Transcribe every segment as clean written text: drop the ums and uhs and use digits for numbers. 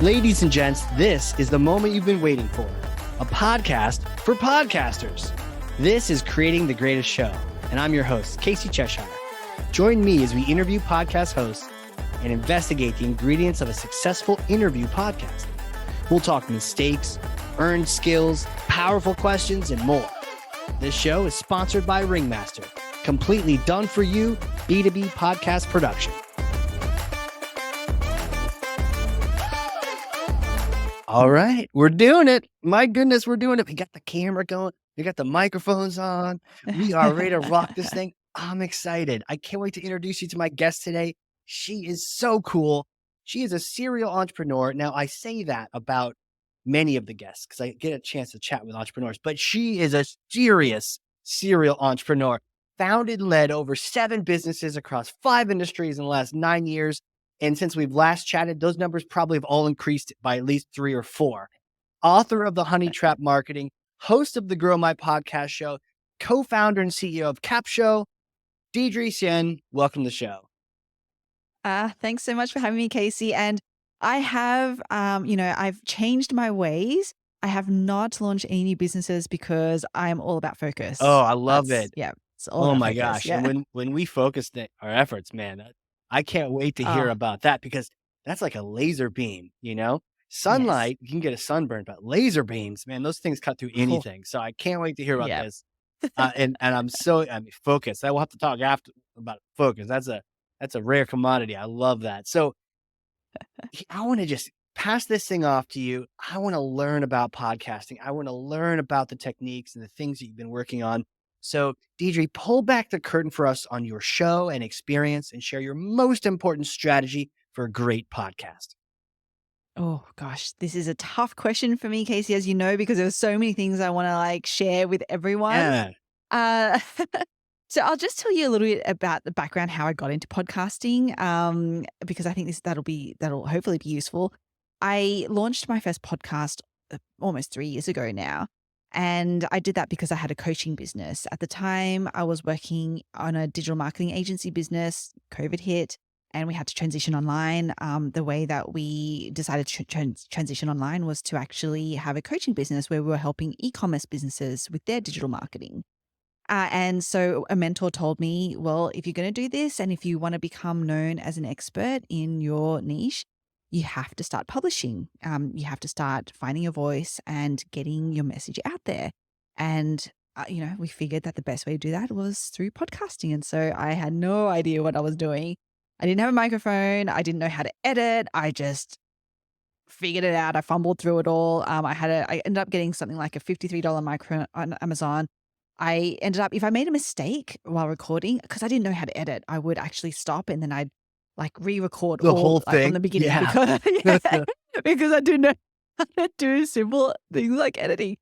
Ladies and gents, this is the moment you've been waiting for. A podcast for podcasters. This is Creating the Greatest Show, and I'm your host, Casey Cheshire. Join me as we interview podcast hosts and investigate the ingredients of a successful interview podcast. We'll talk mistakes, earned skills, powerful questions, and more. This show is sponsored by Ringmaster, completely done for you B2B podcast production. All right, we're doing it. My goodness, we're doing it. We got the camera going. We got the microphones on. We are ready to rock this thing. I'm excited. I can't wait to introduce you to my guest today. She is so cool. She is a serial entrepreneur. Now, I say that about many of the guests because I get a chance to chat with entrepreneurs, but she is a serious serial entrepreneur. Founded and led over 7 businesses across 5 industries in the last 9 years. And since we've last chatted, those numbers probably have all increased by at least 3 or 4. Author of The Honey Trap Marketing, host of the Grow My Podcast show, co-founder and CEO of Capsho, Deirdre Tshien, welcome to the show. Thanks so much for having me, Casey. And I have, I've changed my ways. I have not launched any new businesses because I'm all about focus. Oh, I love it. Yeah. It's all Oh about my focus. gosh. Yeah. And when we focus our efforts, man, I can't wait to hear Oh, about that because that's like a laser beam, yes. Sunlight, you can get a sunburn, but laser beams, man, those things cut through Oh, anything. So I can't wait to hear about yeah. this. And focused. I will have to talk after about focus. That's a rare commodity. I love that. So I want to just pass this thing off to you. I want to learn about podcasting. I want to learn about the techniques and the things that you've been working on. So Deirdre, pull back the curtain for us on your show and experience and share your most important strategy for a great podcast. Oh gosh, this is a tough question for me, Casey, as you know, because there's so many things I want to share with everyone. Yeah. Uh, so I'll just tell you a little bit about the background, how I got into podcasting, because I think that'll hopefully be useful. I launched my first podcast almost 3 years ago now. And I did that because I had a coaching business. At the time, I was working on a digital marketing agency business. COVID hit and we had to transition online. The way that we decided to transition online was to actually have a coaching business where we were helping e-commerce businesses with their digital marketing. And so a mentor told me, well, if you're going to do this and if you want to become known as an expert in your niche, you have to start publishing. You have to start finding your voice and getting your message out there. And, we figured that the best way to do that was through podcasting. And so I had no idea what I was doing. I didn't have a microphone. I didn't know how to edit. I just figured it out. I fumbled through it all. I ended up getting something like a $53 microphone on Amazon. I ended up, if I made a mistake while recording, because I didn't know how to edit, I would actually stop and then I'd re-record The whole from thing. the beginning Yeah. because I didn't know how to do simple things like editing.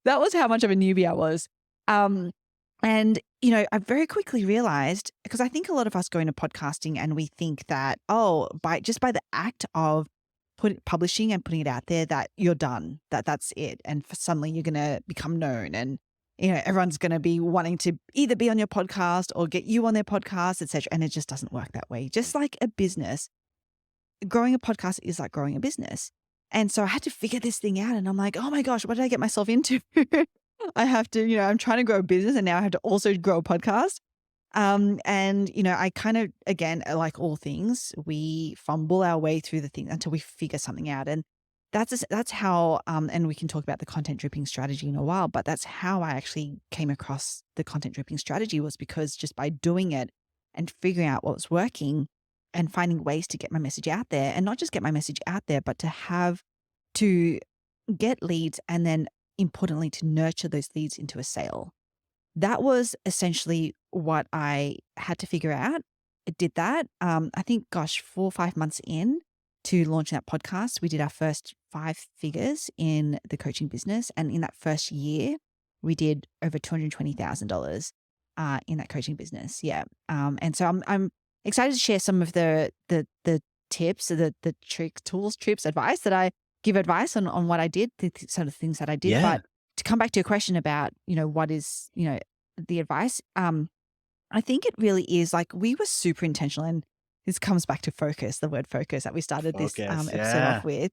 That was how much of a newbie I was. And I very quickly realized, because I think a lot of us go into podcasting and we think that, by the act of publishing and putting it out there, that you're done, that's it. And suddenly you're going to become known and everyone's going to be wanting to either be on your podcast or get you on their podcast, etc. And it just doesn't work that way. Just like a business, growing a podcast is like growing a business. And so I had to figure this thing out. And I'm like, oh my gosh, what did I get myself into? I have to, I'm trying to grow a business and now I have to also grow a podcast. I kind of, again, like all things, we fumble our way through the thing until we figure something out. And that's how, and we can talk about the content dripping strategy in a while, but that's how I actually came across the content dripping strategy, was because just by doing it and figuring out what was working and finding ways to get my message out there, and not just get my message out there, but to get leads and then importantly to nurture those leads into a sale. That was essentially what I had to figure out. I did that. I think, 4 or 5 months in to launching that podcast, we did our first 5 figures in the coaching business. And in that first year, we did over $220,000 in that coaching business. Yeah. And so I'm excited to share some of the tips, the tricks, tools, trips, advice that I give advice on what I did, the sort of things that I did. Yeah. But to come back to your question about, what is, the advice, I think it really is we were super intentional, and this comes back to focus, the word focus that we started this episode off with.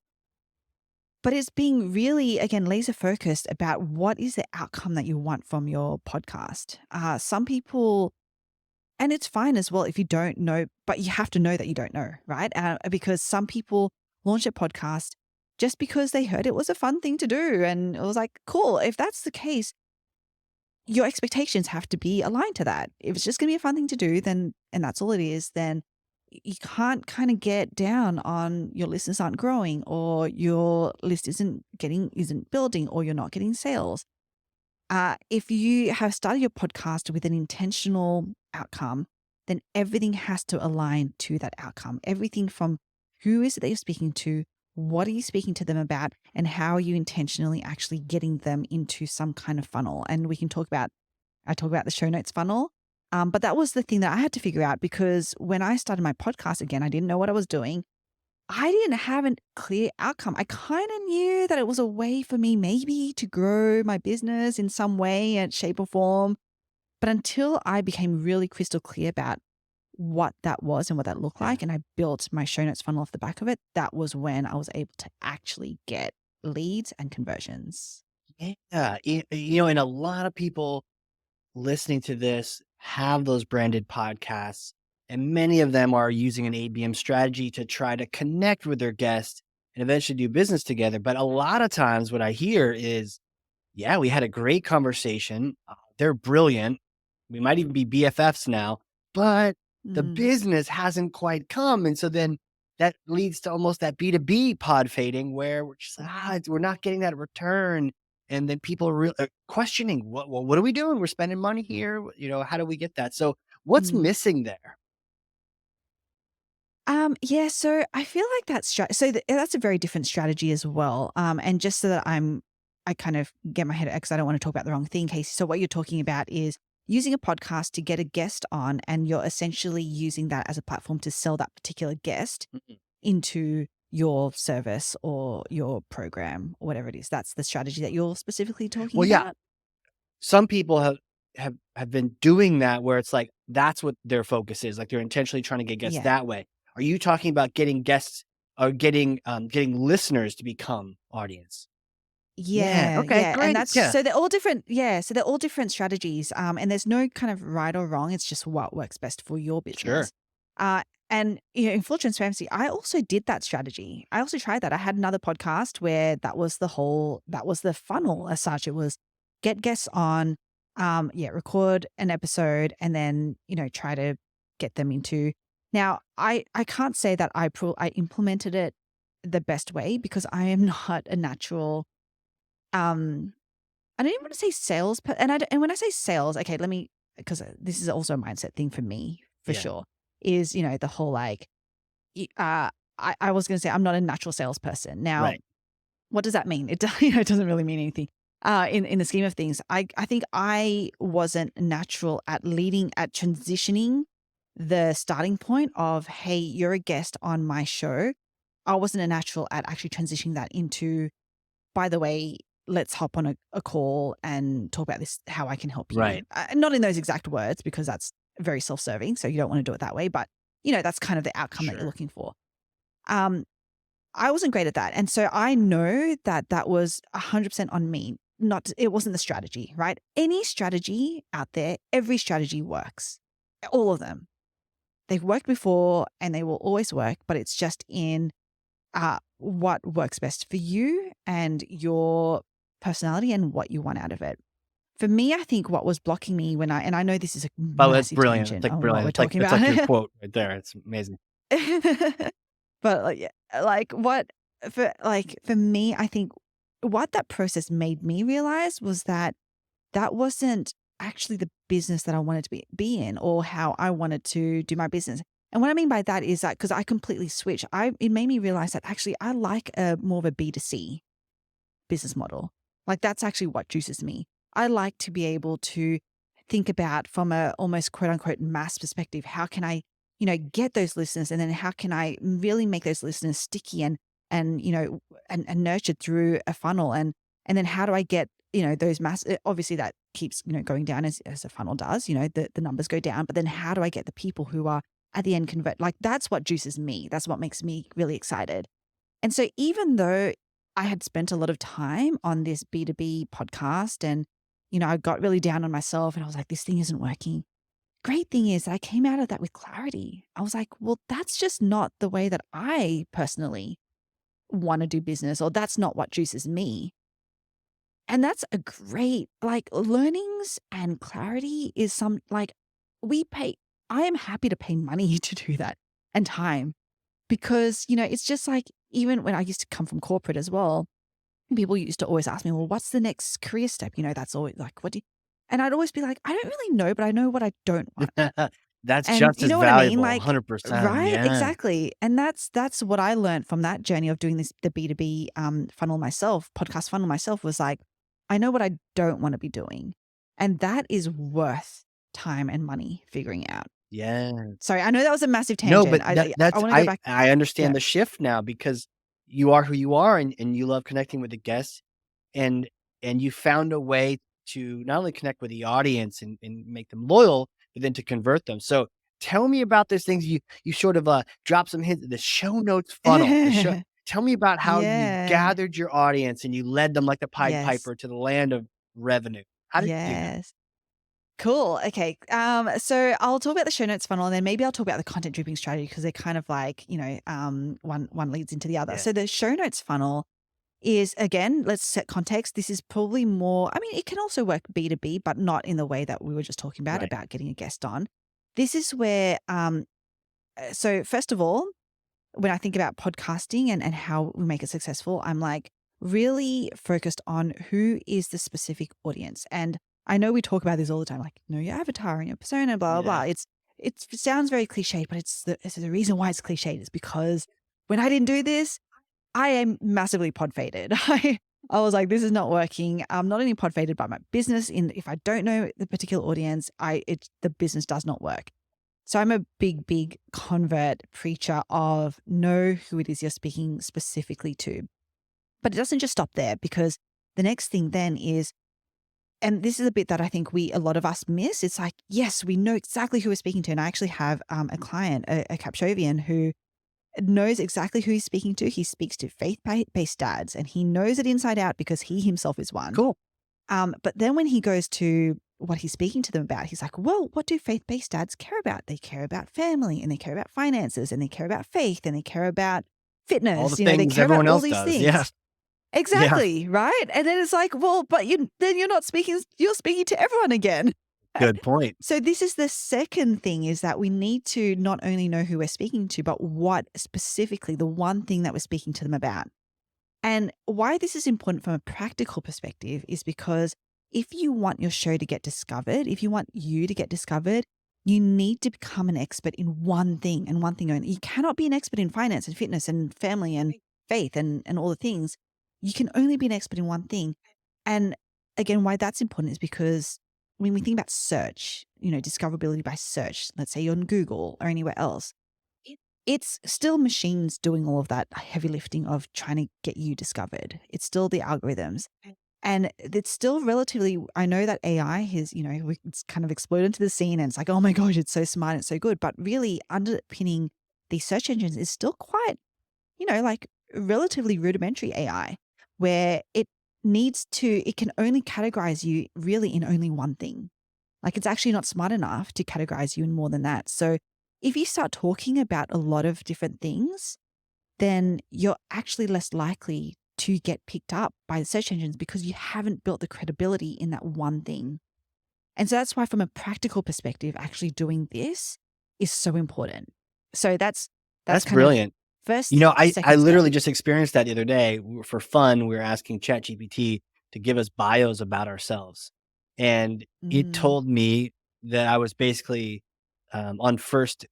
But it's being really, again, laser focused about what is the outcome that you want from your podcast. Some people, and it's fine as well if you don't know, but you have to know that you don't know, right? Because some people launch a podcast just because they heard it was a fun thing to do. And it was like, cool. If that's the case, your expectations have to be aligned to that. If it's just going to be a fun thing to do, then, and that's all it is, then you can't kind of get down on your listeners aren't growing or your list isn't building or you're not getting sales. If you have started your podcast with an intentional outcome, then everything has to align to that outcome. Everything from who is it that you're speaking to, what are you speaking to them about, and how are you intentionally actually getting them into some kind of funnel. And I talk about the show notes funnel. But that was the thing that I had to figure out, because when I started my podcast again, I didn't know what I was doing. I didn't have a clear outcome. I kind of knew that it was a way for me maybe to grow my business in some way and shape or form. But until I became really crystal clear about what that was and what that looked Yeah. like, and I built my show notes funnel off the back of it, that was when I was able to actually get leads and conversions. Yeah. And a lot of people listening to this have those branded podcasts, and many of them are using an ABM strategy to try to connect with their guests and eventually do business together. But a lot of times what I hear is, yeah, we had a great conversation. They're brilliant. We might even be BFFs now, but the Mm, business hasn't quite come. And so then that leads to almost that B2B pod fading, where we're just, we're not getting that return. And then people are questioning, what are we doing? We're spending money here. How do we get that? So what's mm. missing there? Yeah, so I feel like that's a very different strategy as well. And just so that I kind of get my head out, because I don't want to talk about the wrong thing, Casey. So what you're talking about is using a podcast to get a guest on, and you're essentially using that as a platform to sell that particular guest Mhm. into your service or your program or whatever it is. That's the strategy that you're specifically talking Well, yeah, about? some people have been doing that, where it's like that's what their focus is. Like they're intentionally trying to get guests Yeah. that way. Are you talking about getting guests or getting listeners to become audience? Yeah. Yeah, Okay. yeah, and Great. that's Yeah. so they're all different. Yeah, so they're all different strategies. And there's no kind of right or wrong. It's just what works best for your Sure. business. And in full transparency, I also did that strategy. I also tried that. I had another podcast where that was the funnel as such. It was get guests on, record an episode, and then try to get them into. Now, I can't say that I implemented it the best way, because I am not a natural um, I don't even want to say sales, and when I say sales, okay, because this is also a mindset thing for me, for Yeah. sure, is, the whole like, I was going to say I'm not a natural salesperson. Now, Right. what does that mean? It doesn't really mean anything. In the scheme of things, I think I wasn't natural at transitioning the starting point of, hey, you're a guest on my show. I wasn't a natural at actually transitioning that into, by the way, let's hop on a call and talk about this, how I can help you. Right. Not in those exact words, because that's very self-serving. So you don't want to do it that way. But, that's kind of the outcome that you're Sure. looking for. Um, I wasn't great at that. And so I know that that was 100% on me. It wasn't the strategy, right? Any strategy out there, every strategy works. All of them. They've worked before and they will always work, but it's just in what works best for you and your personality and what you want out of it. For me, I think what was blocking me and I know this is a Oh, that's massive brilliant. That's tangent like on what brilliant. we're It's like talking that's like your about. quote right there. It's amazing. But like, yeah, like for me, I think what that process made me realize was that that wasn't actually the business that I wanted to be in, or how I wanted to do my business. And what I mean by that is that, because I completely switched, it made me realize that actually I like a more of a B2C business model. Like that's actually what juices me. I like to be able to think about from a almost quote unquote mass perspective, how can I, get those listeners, and then how can I really make those listeners sticky and nurtured through a funnel, and then how do I get, those obviously that keeps, going down as a funnel does, the numbers go down, but then how do I get the people who are at the end convert? Like that's what juices me. That's what makes me really excited. And so even though I had spent a lot of time on this B2B podcast and, I got really down on myself and I was like, this thing isn't working. Great thing is I came out of that with clarity. I was like, well, that's just not the way that I personally want to do business, or that's not what juices me. And that's a great, like, learnings and clarity is we pay, I am happy to pay money to do that and time because, it's just like, even when I used to come from corporate as well, people used to always ask me, well, what's the next career step? That's always like, what do you, and I'd always be like, I don't really know, but I know what I don't want. That's And just you as know what I mean? valuable, Like, 100%. right? Yeah. Exactly. And that's what I learned from that journey of doing the B2B funnel myself, podcast funnel myself, was like, I know what I don't want to be doing. And that is worth time and money figuring out. Yeah. Sorry, I know that was a massive No, tangent. but I that's want to go back. I Yeah. understand the shift now because you are who you are and you love connecting with the guests and you found a way to not only connect with the audience and make them loyal, but then to convert them. So tell me about those things you sort of drop some hints, the show notes funnel. Tell me about how you Yeah. gathered your audience and you led them like the Pied Yes. Piper to the land of revenue. How did you do that? Yes. Cool. Okay. So I'll talk about the show notes funnel and then maybe I'll talk about the content dripping strategy because they're kind of like, one leads into the other. Yeah. So the show notes funnel is, again, let's set context. This is probably more, I mean, it can also work B2B, but not in the way that we were just talking Right. about getting a guest on. This is where, so first of all, when I think about podcasting and how we make it successful, I'm like really focused on who is the specific audience. And I know we talk about this all the time, like know your avatar and your persona, blah, blah, Yeah. blah. It sounds very cliche, but it's the reason why it's cliche is because when I didn't do this, I am massively pod faded. I was like, this is not working. I'm not only pod faded by my business. If I don't know the particular audience, the business does not work. So I'm a big, big convert preacher of know who it is you're speaking specifically to. But it doesn't just stop there because the next thing then is, and this is a bit that I think a lot of us miss. It's like, yes, we know exactly who we're speaking to. And I actually have a client, a Capshovian, who knows exactly who he's speaking to. He speaks to faith-based dads and he knows it inside out because he himself is one. Cool. But then when he goes to what he's speaking to them about, he's like, well, what do faith-based dads care about? They care about family and they care about finances and they care about faith and they care about All the fitness. They things care about everyone all else these does. Yeah. things. Yeah. Exactly. Right. And then it's like, well, but then you're not speaking, you're speaking to everyone again. Good point. So this is the second thing, is that we need to not only know who we're speaking to, but what specifically the one thing that we're speaking to them about. And why this is important from a practical perspective is because if you want your show to get discovered, if you want you to get discovered, you need to become an expert in one thing and one thing only. You cannot be an expert in finance and fitness and family and faith and all the things. You can only be an expert in one thing. And again, why that's important is because when we think about search, discoverability by search, let's say you're on Google or anywhere else, it's still machines doing all of that heavy lifting of trying to get you discovered. It's still the algorithms. And it's still relatively, I know that AI has, it's kind of exploded into the scene and it's like, oh my gosh, it's so smart, it's so good. But really underpinning these search engines is still quite, like relatively rudimentary AI, where it can only categorize you really in only one thing. Like it's actually not smart enough to categorize you in more than that. So if you start talking about a lot of different things, then you're actually less likely to get picked up by the search engines because you haven't built the credibility in that one thing. And so that's why from a practical perspective, actually doing this is so important. So that's That's kind of brilliant. first, I second step. literally just experienced that the other day. For fun, we were asking ChatGPT to give us bios about ourselves. And it Mm. told me that I was basically on first.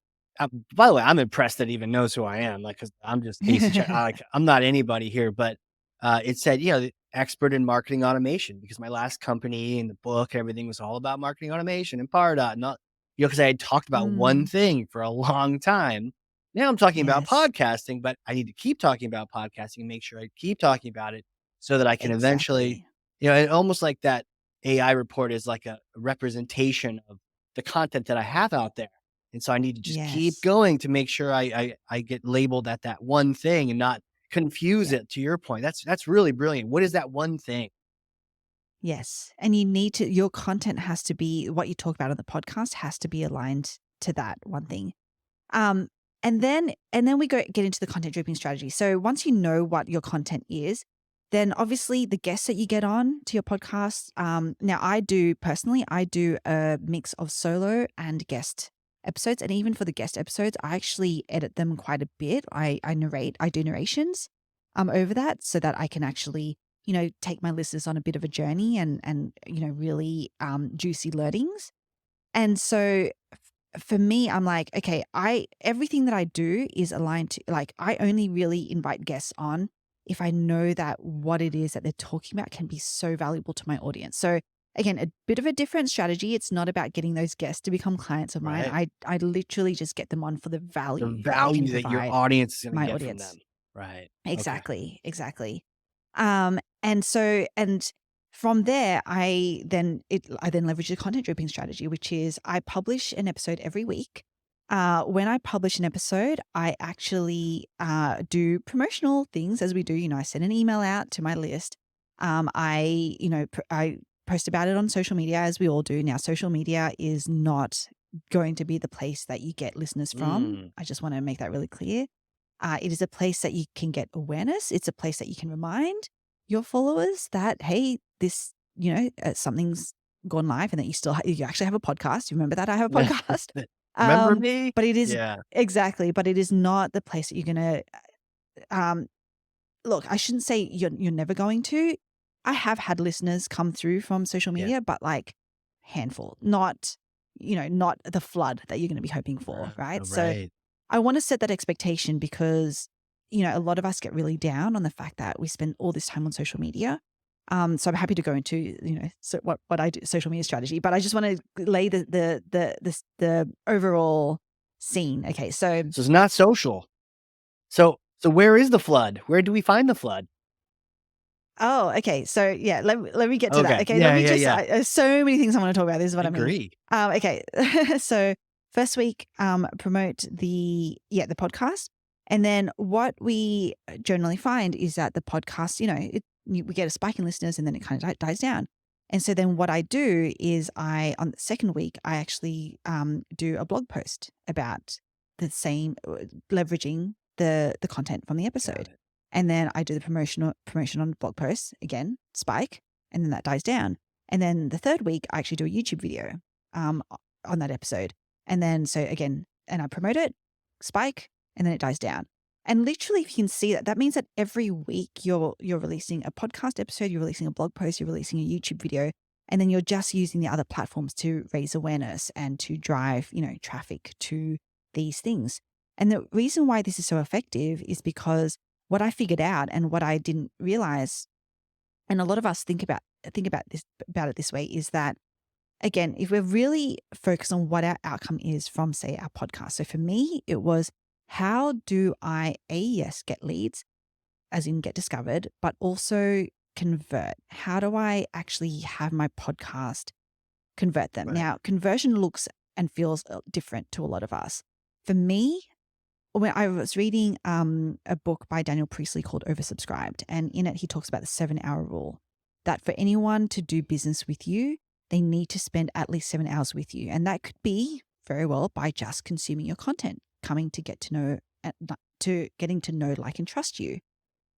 By the way, I'm impressed that it even knows who I am. Like, cause I'm just basic. I'm not anybody here, but it said, the expert in marketing automation because my last company and the book, everything was all about marketing automation and Pardot. Not, because I had talked about one Mm. thing for a long time. Now I'm talking about Yes, podcasting, but I need to keep talking about podcasting and make sure I keep talking about it so that I can eventually, exactly. and almost like that AI report is like a representation of the content that I have out there. And so I need to just keep Yes. going to make sure I get labeled at that one thing and not confuse Yeah. it, to your point. That's really brilliant. What is that one thing? Yes. And you need to, your content has to be, what you talk about on the podcast has to be aligned to that one thing. Um, and then we get into the content dripping strategy. So once you know what your content is, then obviously the guests that you get on to your podcast. Now I do a mix of solo and guest episodes. And even for the guest episodes, I actually edit them quite a bit. I do narrations over that so that I can actually, take my listeners on a bit of a journey and really juicy learnings. And so for me, I'm like, okay, everything that I do is aligned to, like, I only really invite guests on if I know that what it is that they're talking about can be so valuable to my audience. So again, a bit of a different strategy. It's not about getting those guests to become clients of mine. Right. I literally just get them on for the The value that they can value that your provide audience is gonna my get from audience. them. Right. Okay. Exactly, exactly. And from there, I then leverage the content dripping strategy, which is I publish an episode every week. When I publish an episode, I actually do promotional things as we do. I send an email out to my list. I post about it on social media as we all do. Now, social media is not going to be the place that you get listeners from. Mm. I just want to make that really clear. It is a place that you can get awareness. It's a place that you can remind your followers that, hey, this, something's gone live and that you actually have a podcast. You remember that I have a podcast? Remember me? But it is Yeah. exactly, but it is not the place that you're going to, look, I shouldn't say you're never going to. I have had listeners come through from social Yeah. media, but like handful, not the flood that you're going to be hoping for. Right. So Right. I want to set that expectation because, a lot of us get really down on the fact that we spend all this time on social media. So I'm happy to go into, so what I do, social media strategy, but I just want to lay the overall scene. Okay. So So it's not social. So where is the flood? Where do we find the flood? oh, okay. So yeah, let me get to that. Okay. Okay. Let Yeah, me yeah, just, yeah. there's so many things I want to talk about. This is I what I mean. agree. Okay. So first week, promote the podcast. And then what we generally find is that the podcast, we get a spike in listeners and then it kind of dies down. And so then what I do is on the second week, I actually do a blog post about the same, leveraging the content from the Got episode. it. And then I do the promotion on blog posts again, spike, and then that dies down. And then the third week, I actually do a YouTube video on that episode. And then so again, and I promote it, spike, and then it dies down. And literally, if you can see that, that means that every week you're releasing a podcast episode, you're releasing a blog post, you're releasing a YouTube video, and then you're just using the other platforms to raise awareness and to drive, traffic to these things. And the reason why this is so effective is because what I figured out and what I didn't realize, and a lot of us think about it this way, is that again, if we're really focused on what our outcome is from, say, our podcast. So for me, it was, how do I get leads, as in get discovered, but also convert? How do I actually have my podcast convert them? Right. Now, conversion looks and feels different to a lot of us. For me, when I was reading a book by Daniel Priestley called Oversubscribed, and in it he talks about the 7-hour rule, that for anyone to do business with you, they need to spend at least 7 hours with you. And that could be very well by just consuming your content, coming to getting to know, like, and trust you.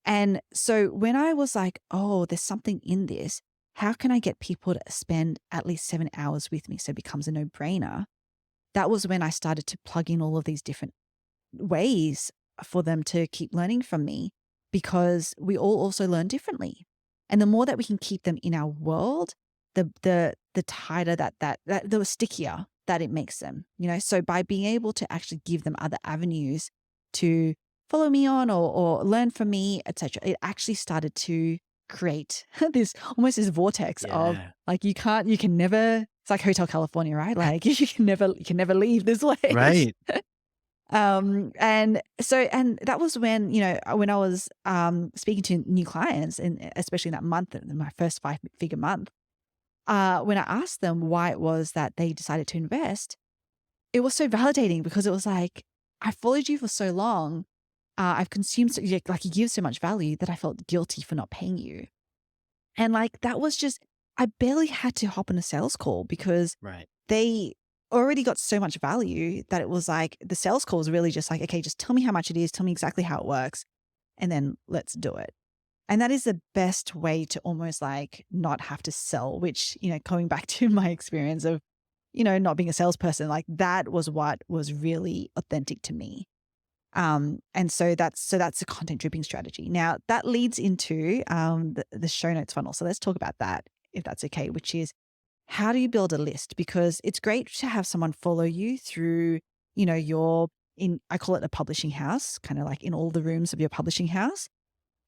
And so when I was like, oh, there's something in this, how can I get people to spend at least 7 hours with me so it becomes a no-brainer? That was when I started to plug in all of these different ways for them to keep learning from me, because we all also learn differently. And the more that we can keep them in our world, the tighter the stickier that it makes them, So by being able to actually give them other avenues to follow me on or learn from me, etc., it actually started to create this vortex of, Yeah. like, you can never, it's like Hotel California, right? Like you can never leave this place. Right. And that was when, when I was speaking to new clients, and especially in that month, in my first 5-figure month, when I asked them why it was that they decided to invest, it was so validating, because it was like, I followed you for so long, I've consumed, like you give so much value that I felt guilty for not paying you. And like, that was just, I barely had to hop on a sales call because Right. they already got so much value that it was like, the sales call was really just like, okay, just tell me how much it is, tell me exactly how it works, and then let's do it. And that is the best way to almost like not have to sell, which, going back to my experience of, not being a salesperson, like that was what was really authentic to me. And so that's the content dripping strategy. Now that leads into the show notes funnel. So let's talk about that, if that's okay, which is how do you build a list? Because it's great to have someone follow you through, your I call it a publishing house, kind of like in all the rooms of your publishing house.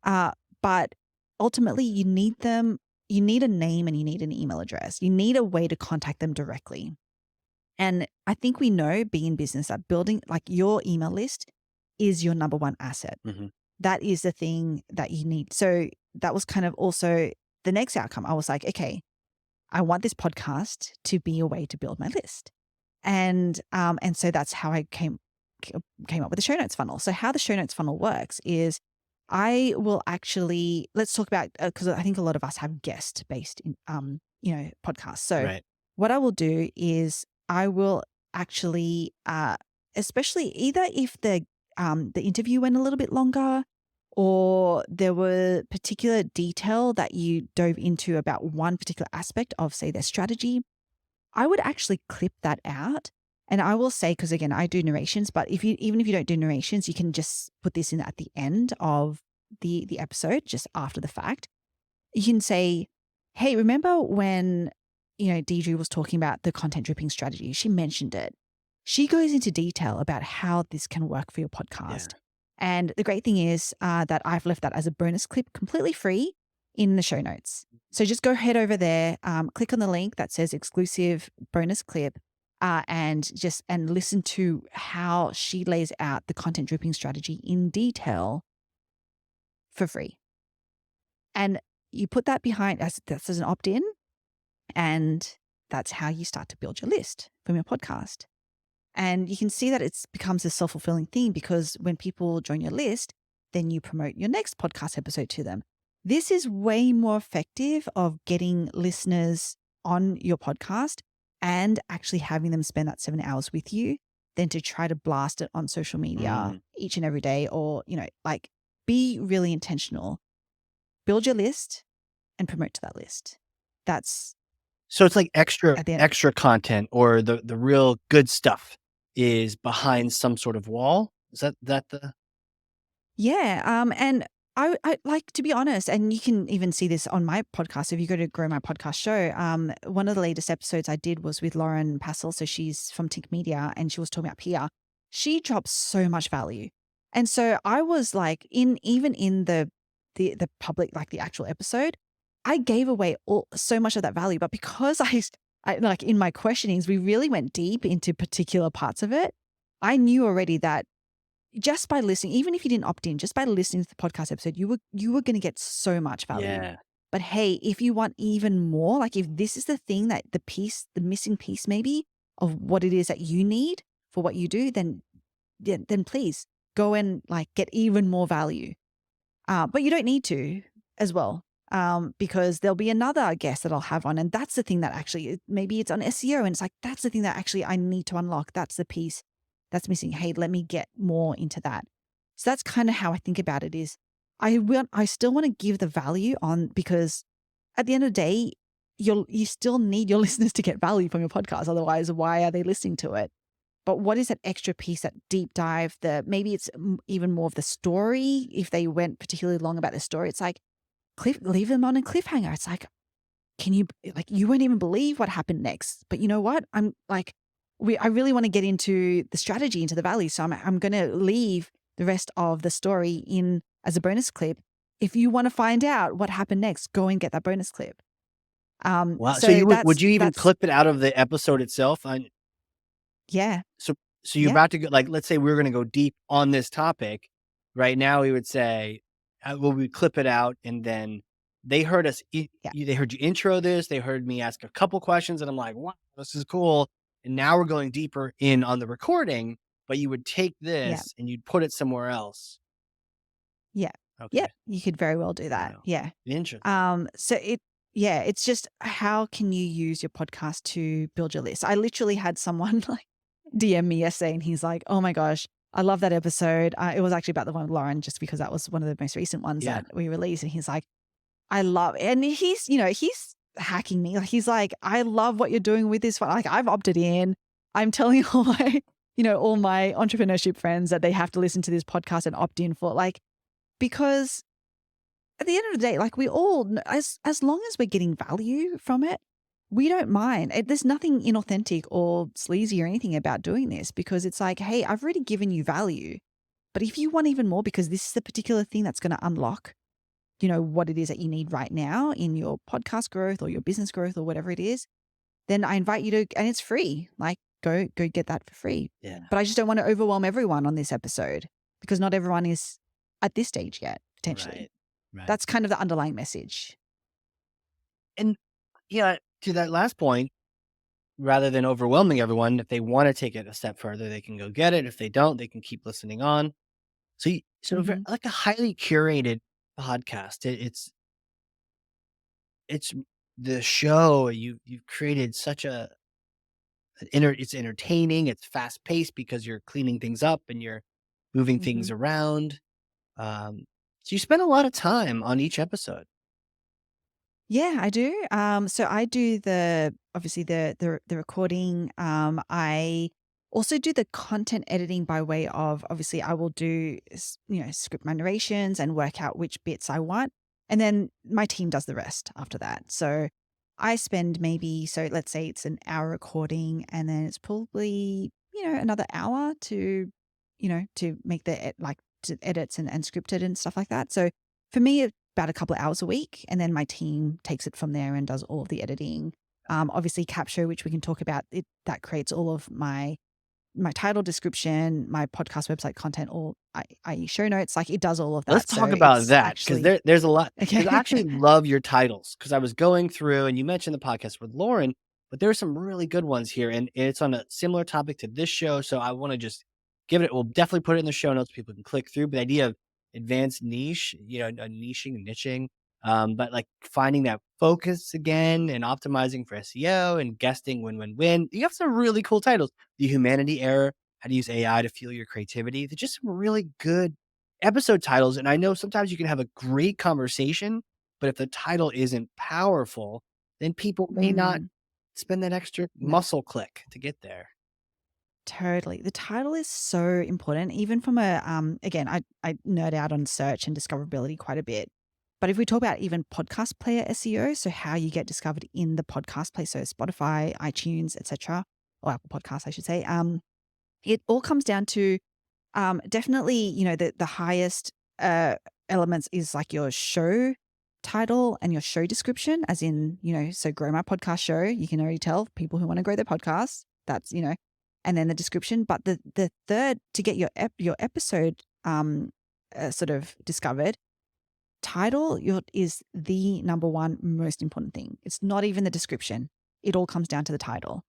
But ultimately you need a name and you need an email address. You need a way to contact them directly. And I think we know, being in business, that building like your email list is your number one asset. Mhm. That is the thing that you need. So that was kind of also the next outcome. I was like, okay, I want this podcast to be a way to build my list. And so that's how I came up with the show notes funnel. So how the show notes funnel works is I will actually, let's talk about, because I think a lot of us have guest based in, podcasts. So Right. what I will do is I will actually, especially either if the interview went a little bit longer, or there were particular detail that you dove into about one particular aspect of, say, their strategy, I would actually clip that out. And I will say, because again, I do narrations, but even if you don't do narrations, you can just put this in at the end of the episode, just after the fact. You can say, hey, remember when, Deirdre was talking about the content dripping strategy? She mentioned it. She goes into detail about how this can work for your Yeah. podcast. And the great thing is that I've left that as a bonus clip completely free in the show notes. So just go head over there, click on the link that says exclusive bonus clip, and listen to how she lays out the content dripping strategy in detail for free. And you put that behind that's as an opt-in, and that's how you start to build your list from your podcast. And you can see that it becomes a self-fulfilling thing, because when people join your list, then you promote your next podcast episode to them. This is way more effective of getting listeners on your podcast and actually having them spend that 7 hours with you than to try to blast it on social media each and every day, or, like, be really intentional. Build your list and promote to that list. That's So it's like extra at the end. extra content, or the real good stuff is behind some sort of wall? Is that the Yeah. And I like, to be honest, and you can even see this on my podcast. If you go to Grow My Podcast Show, one of the latest episodes I did was with Lauren Passel. So she's from Tink Media, and she was talking about PR. She drops so much value. And so I was like, even in the public, like the actual episode, I gave away so much of that value. But because I like, in my questionings, we really went deep into particular parts of it. I knew already that just by listening, even if you didn't opt in, just by listening to the podcast episode, you were going to get so much value. Yeah. But hey, if you want even more, like if this is the thing that the missing piece maybe of what it is that you need for what you do, then please go and like get even more value. But you don't need to as well, because there'll be another guest that I'll have on. And that's the thing that actually, maybe it's on SEO, and it's like, that's the thing that actually I need to unlock. That's the piece that's missing. Hey, let me get more into that. So that's kind of how I think about it. Is I still want to give the value on, because at the end of the day, you still need your listeners to get value from your podcast. Otherwise, why are they listening to it? But what is that extra piece, that deep dive, maybe it's even more of the story. If they went particularly long about the story, it's like, leave them on a cliffhanger. It's like, you won't even believe what happened next. But you know what? I really want to get into the strategy, into the value. So I'm going to leave the rest of the story in as a bonus clip. If you want to find out what happened next, go and get that bonus clip. Wow. So So you would you even that's, clip it out of the episode itself? yeah, So you're yeah, about to go, like, let's say we're gonna go deep on this topic. Right now, we would say, well, we clip it out, and then they heard us yeah, they heard you intro this, they heard me ask a couple questions, and I'm like, "Wow, this is cool." And now we're going deeper in on the recording, but you would take yeah. this and you'd put it somewhere else. Yeah. Okay. Yeah. You could very well do that. Wow. Yeah. Interesting. So it's just how can you use your podcast to build your list? I literally had someone like DM me yesterday and he's like, oh my gosh, I love that episode. It was actually about the one with Lauren, just because that was one of the most recent ones Yeah. that we released. And he's like, I love, and he's hacking me. Like, he's like, I love what you're doing with this one. Like, I've opted in. I'm telling all my, all my entrepreneurship friends that they have to listen to this podcast and opt in for, like, because at the end of the day, like, we all, as long as we're getting value from it, we don't mind. There's nothing inauthentic or sleazy or anything about doing this, because it's like, hey, I've already given you value. But if you want even more, because this is the particular thing that's going to unlock, what it is that you need right now in your podcast growth or your business growth or whatever it is, then I invite you to, and it's free. Like, go get that for free. Yeah. But I just don't want to overwhelm everyone on this episode, because not everyone is at this stage yet, potentially. Right. That's kind of the underlying message. And yeah, to that last point, rather than overwhelming everyone, if they want to take it a step further, they can go get it. If they don't, they can keep listening on. So, Mhm. like a highly curated podcast, it's the show. You've created such it's entertaining. It's fast paced because you're cleaning things up and you're moving things Mhm. around. So you spend a lot of time on each episode. Yeah, I do. So I do obviously the recording. I also do the content editing by way of, obviously, I will do script my narrations and work out which bits I want, and then my team does the rest after that. So I spend so let's say it's an hour recording, and then it's probably another hour to make to edits and script it and stuff like that. So for me, about a couple of hours a week, and then my team takes it from there and does all of the editing. Obviously, Capsho, which we can talk about, that creates all of my title description, my podcast website content, all I show notes. Like, it does all of Let's that. So talk about it's that, because actually there's a lot. Because I okay. actually love your titles, because I was going through, and you mentioned the podcast with Lauren, but there are some really good ones here, and it's on a similar topic to this show. So I want to just give it. We'll definitely put it in the show notes. People can click through. But the idea of advanced niche, niching, but like finding that focus again and optimizing for SEO and guesting win. You have some really cool titles. The Humanity Error, how to use AI to fuel your creativity. They're just some really good episode titles. And I know sometimes you can have a great conversation, but if the title isn't powerful, then people may not Mm, spend that extra no, muscle click to get there. totally. The title is so important, even from again, I nerd out on search and discoverability quite a bit. But if we talk about even podcast player SEO, so how you get discovered in the podcast place, so Spotify, iTunes, etc., or Apple Podcasts, I should say, it all comes down to definitely, the highest elements is like your show title and your show description, as in, so grow my podcast show. You can already tell people who want to grow their podcasts. That's, and then the description. But the third, to get your episode sort of discovered, title is the number one most important thing. It's not even the description. It all comes down to the title.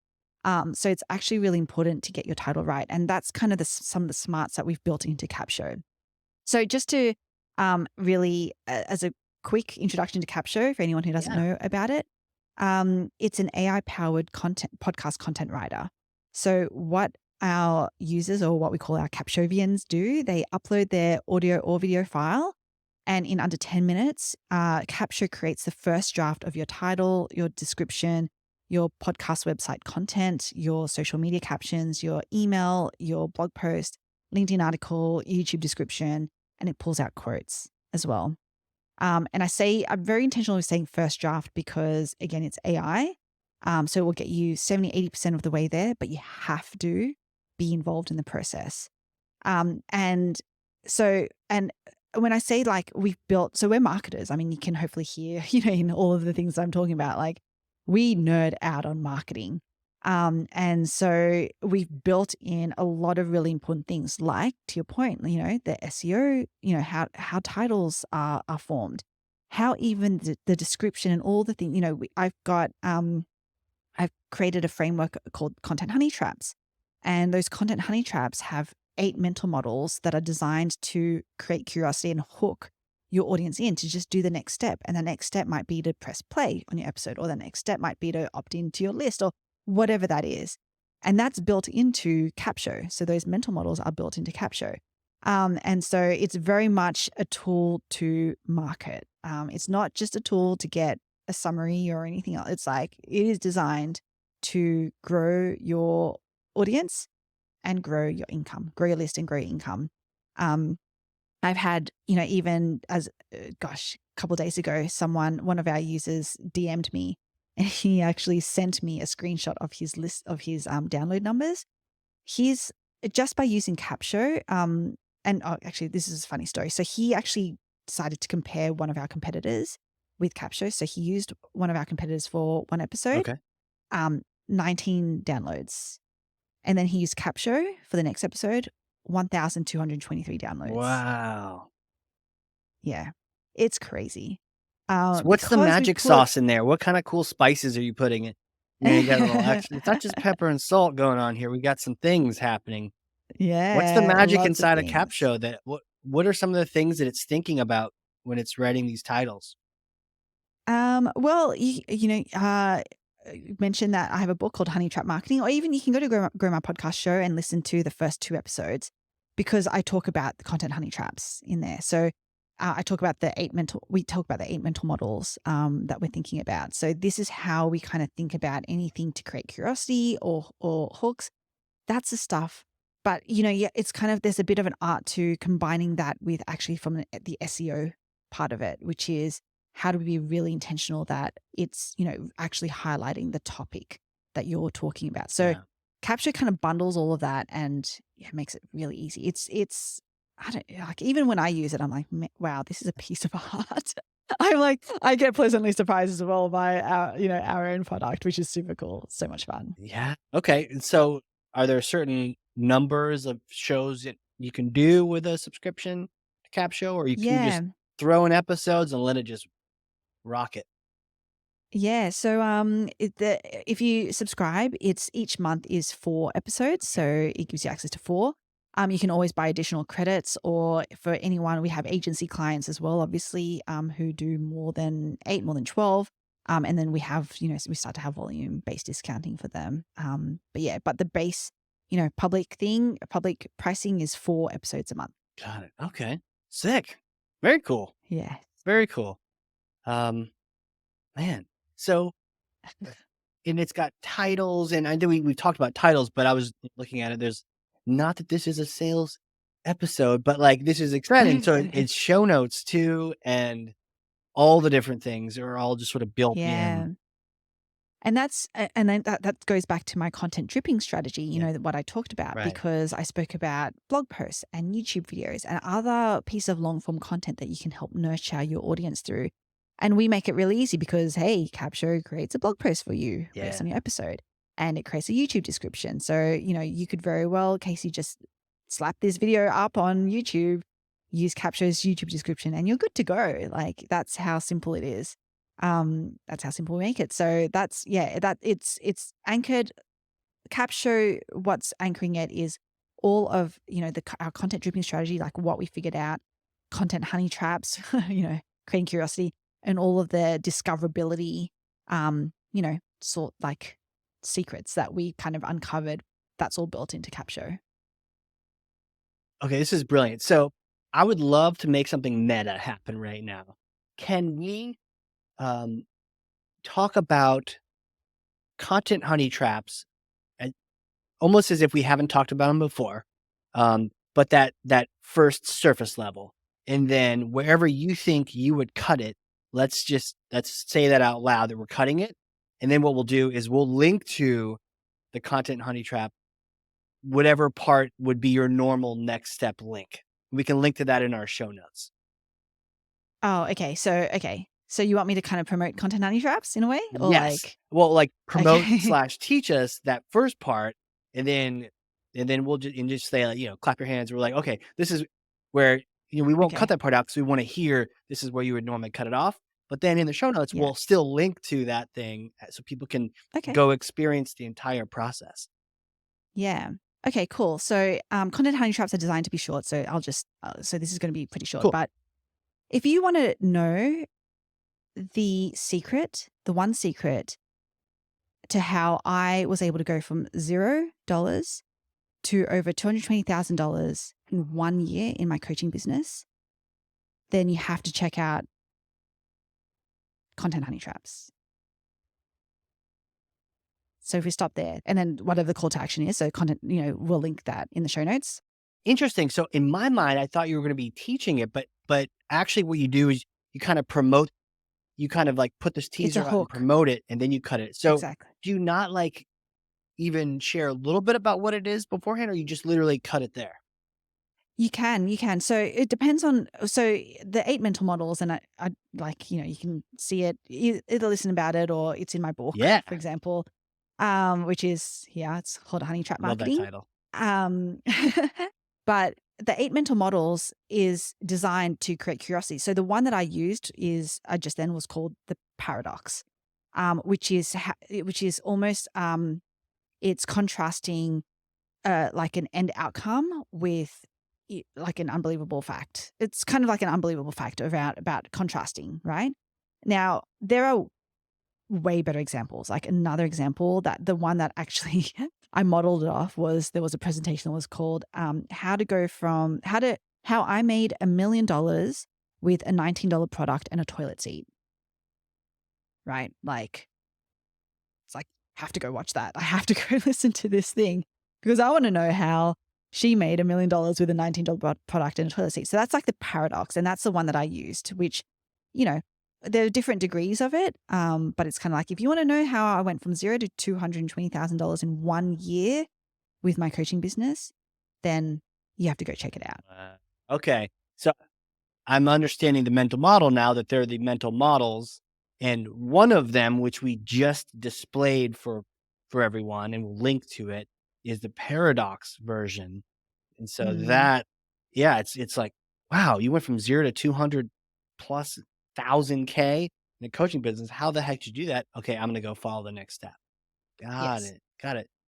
So it's actually really important to get your title right. And that's kind of some of the smarts that we've built into Capsho. So just to really, as a quick introduction to Capsho, for anyone who doesn't Yeah. know about it, it's an AI-powered podcast content writer. So what our users, or what we call our Capshovians, do, they upload their audio or video file, and in under 10 minutes, Capsho creates the first draft of your title, your description, your podcast website content, your social media captions, your email, your blog post, LinkedIn article, YouTube description, and it pulls out quotes as well. And I'm very intentional with saying first draft because, again, it's AI. So it will get you 70, 80% of the way there, but you have to be involved in the process. And when I say, like, we've built, so we're marketers. I mean, you can hopefully hear, in all of the things I'm talking about, like, we nerd out on marketing. And so we've built in a lot of really important things, like, to your point, the SEO, how titles are formed, how even the description and all the things, I've created a framework called Content Honey Traps. And those Content Honey Traps have 8 mental models that are designed to create curiosity and hook your audience in to just do the next step. And the next step might be to press play on your episode, or the next step might be to opt into your list, or whatever that is. And that's built into Capsho. So those mental models are built into Capsho. And so it's very much a tool to market. It's not just a tool to get a summary or anything else. It's like it is designed to grow your audience and grow your income, grow your list and grow your income. I've had, even as, a couple of days ago, one of our users DM'd me, and he actually sent me a screenshot of his list of his download numbers. He's just by using Capsho. Actually, this is a funny story. So he actually decided to compare one of our competitors with Capsho. So he used one of our competitors for one episode, Okay. 19 downloads. And then he used Capsho for the next episode, 1,223 downloads. Wow. Yeah, it's crazy. So what's the magic sauce in there? What kind of cool spices are you putting in? You got a little extra. It's not just pepper and salt going on here. We got some things happening. What's the Yeah, magic lots of inside of things. Capsho what are some of the things that it's thinking about when it's writing these titles? Well, you mentioned that I have a book called Honey Trap Marketing, or even you can go to Grow My Podcast Show and listen to the first 2 episodes, because I talk about the content honey traps in there. So we talk about the 8 mental models that we're thinking about. So this is how we kind of think about anything to create curiosity or hooks. That's the stuff. But, it's kind of, there's a bit of an art to combining that with actually from the SEO part of it, which is how do we be really intentional that it's, actually highlighting the topic that you're talking about. So Yeah. Capsho kind of bundles all of that and makes it really easy. It's I don't like, even when I use it, I'm like, wow, this is a piece of art. I'm like, I get pleasantly surprised as well by our own product, which is super cool. So much fun. Yeah. Okay. And so are there certain numbers of shows that you can do with a subscription to Capsho, or can you just Yeah. throw in episodes and let it just rock it? Yeah. So if you subscribe, it's each month is 4 episodes. So it gives you access to 4. You can always buy additional credits, or for anyone, we have agency clients as well, obviously, who do more than 8, more than 12. And then we have, we start to have volume-based discounting for them. But the base, public pricing is 4 episodes a month. Got it. Okay. Sick. Very cool. Yeah. Very cool. Man. So, and it's got titles, and I know we've talked about titles, but I was looking at it. There's not that this is a sales episode, but like this is exciting. So it's show notes too, and all the different things are all just sort of built Yeah. in. And then that goes back to my content dripping strategy, Yeah. what I talked about, Right. because I spoke about blog posts and YouTube videos and other piece of long form content that you can help nurture your audience through. And we make it really easy because, hey, Capsho creates a blog post for you based on your episode, and it creates a YouTube description. So, you could very well, Casey, just slap this video up on YouTube, use Capsho's YouTube description, and you're good to go. Like, that's how simple it is. That's how simple we make it. So it's anchored. Capsho, what's anchoring it is all of, our content dripping strategy, like what we figured out, content honey traps, creating curiosity, and all of the discoverability, sort like secrets that we kind of uncovered. That's all built into Capsho. Okay, this is brilliant. So I would love to make something meta happen right now. Can we talk about content honey traps, and almost as if we haven't talked about them before, but that first surface level, and then wherever you think you would cut it, let's say that out loud that we're cutting it, and then what we'll do is we'll link to the content honey trap, whatever part would be your normal next step link. We can link to that in our show notes. Oh, okay. So you want me to kind of promote content honey traps in a way, or Yes. Well, like promote okay. / teach us that first part, and then we'll just say, like, clap your hands. We're like, okay, this is where, we won't cut Okay. that part out because we want to hear this is where you would normally cut it off. But then in the show notes, Yeah. we'll still link to that thing so people can Okay. go experience the entire process. Yeah. Okay, cool. So content honey traps are designed to be short. So I'll just, so this is going to be pretty short. Cool. But if you want to know the one secret to how I was able to go from $0 to over $220,000 in 1 year in my coaching business, then you have to check out content honey traps. So if we stop there, and then whatever the call to action is, so content, we'll link that in the show notes. Interesting. So in my mind, I thought you were going to be teaching it, but actually what you do is you kind of promote, you kind of like put this It's a teaser out and hook. promote it, and then you cut it. So Exactly. do you not like even share a little bit about what it is beforehand, or you just literally cut it there? You can. So it depends on, so the 8 mental models, and I like, you can see it, either listen about it or it's in my book, Yeah. for example, which is, it's called Honey Trap Love that Marketing. title. But the 8 mental models is designed to create curiosity. So the one that I used just then was called the paradox, which is almost, it's contrasting like an end outcome with like an unbelievable fact. It's kind of like an unbelievable fact about contrasting, right? Now, there are way better examples. Like another example, that the one that actually I modeled it off was, there was a presentation that was called how I made $1 million with a $19 product and a toilet seat. Right? Like, it's like, I have to go watch that. I have to go listen to this thing because I want to know how she made $1 million with a $19 product and a toilet seat. So that's like the paradox. And that's the one that I used, which, there are different degrees of it. But it's kind of like, if you want to know how I went from $0 to $220,000 in 1 year with my coaching business, then you have to go check it out. Okay. So I'm understanding the mental model now, that they're the mental models. And one of them, which we just displayed for everyone, and we'll link to it, is the paradox version. And so that, it's like, wow, you went from 0 to 200 plus 1,000K in a coaching business. How the heck did you do that? Okay, I'm going to go follow the next step. Got it.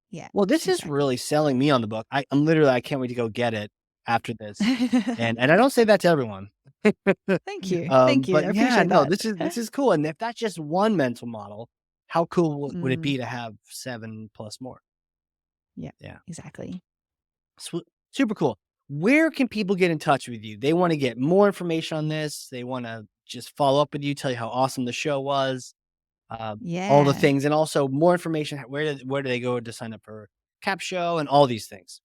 Yeah. Well, this is really selling me on the book. I can't wait to go get it after this. And I don't say that to everyone. Thank you. But I appreciate that. this is cool. And if that's just one mental model, how cool would it be to have 7 plus more? Yeah. Exactly. Super cool. Where can people get in touch with you? They want to get more information on this. They want to just follow up with you, tell you how awesome the show was, all the things, and also more information. Where do they go to sign up for Capsho and all these things?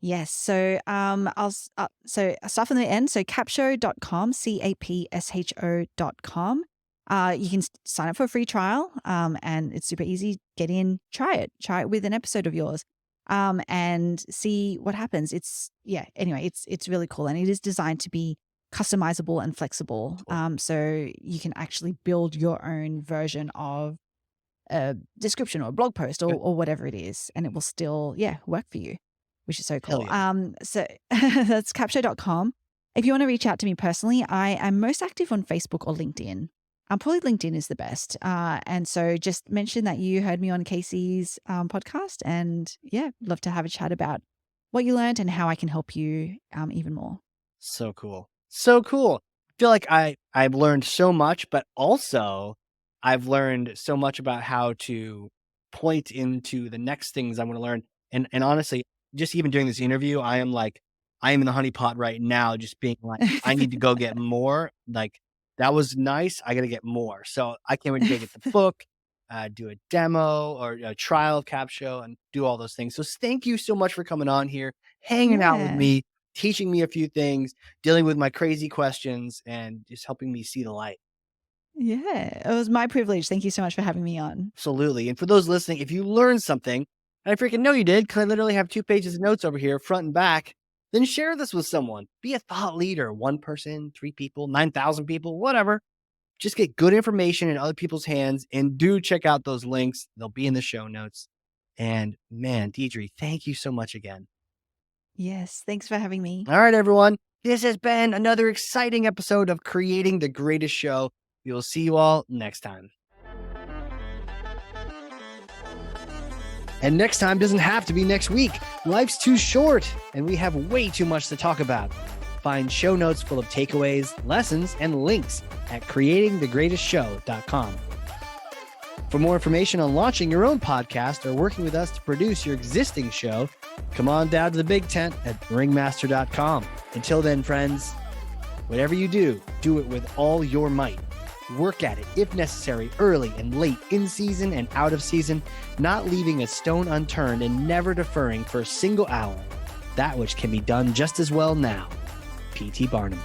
Yes. So so I start from the end. So capsho.com, capsho.com. You can sign up for a free trial. And it's super easy. Get in, try it with an episode of yours. And see what happens. It's really cool. And it is designed to be customizable and flexible. Cool. So you can actually build your own version of a description or a blog post or whatever it is. And it will still, work for you, which is so cool. So that's capsho.com. If you want to reach out to me personally, I am most active on Facebook or LinkedIn. Probably LinkedIn is the best. And so just mention that you heard me on Casey's podcast, and love to have a chat about what you learned and how I can help you even more. So cool. I feel like I've learned so much, but also I've learned so much about how to point into the next things I want to learn. And honestly, just even doing this interview, I am in the honeypot right now, just being like, I need to go get more. Like, that was nice. I got to get more. So I can't wait to go get the book, do a demo or a trial of Capsho, and do all those things. So thank you so much for coming on here, hanging out with me, teaching me a few things, dealing with my crazy questions, and just helping me see the light. Yeah, it was my privilege. Thank you so much for having me on. Absolutely. And for those listening, if you learned something, and I freaking know you did, because I literally have 2 pages of notes over here, front and back, then share this with someone. Be a thought leader. 1 person, 3 people, 9,000 people, whatever. Just get good information in other people's hands, and do check out those links. They'll be in the show notes. And man, Deirdre, thank you so much again. Yes, thanks for having me. All right, everyone. This has been another exciting episode of Creating the Greatest Show. We will see you all next time. And next time doesn't have to be next week. Life's too short, and we have way too much to talk about. Find show notes full of takeaways, lessons, and links at creatingthegreatestshow.com. For more information on launching your own podcast or working with us to produce your existing show, come on down to the big tent at ringmaster.com. Until then, friends, whatever you do, do it with all your might. Work at it, if necessary, early and late, in season and out of season, not leaving a stone unturned and never deferring for a single hour that which can be done just as well now. P.T. Barnum.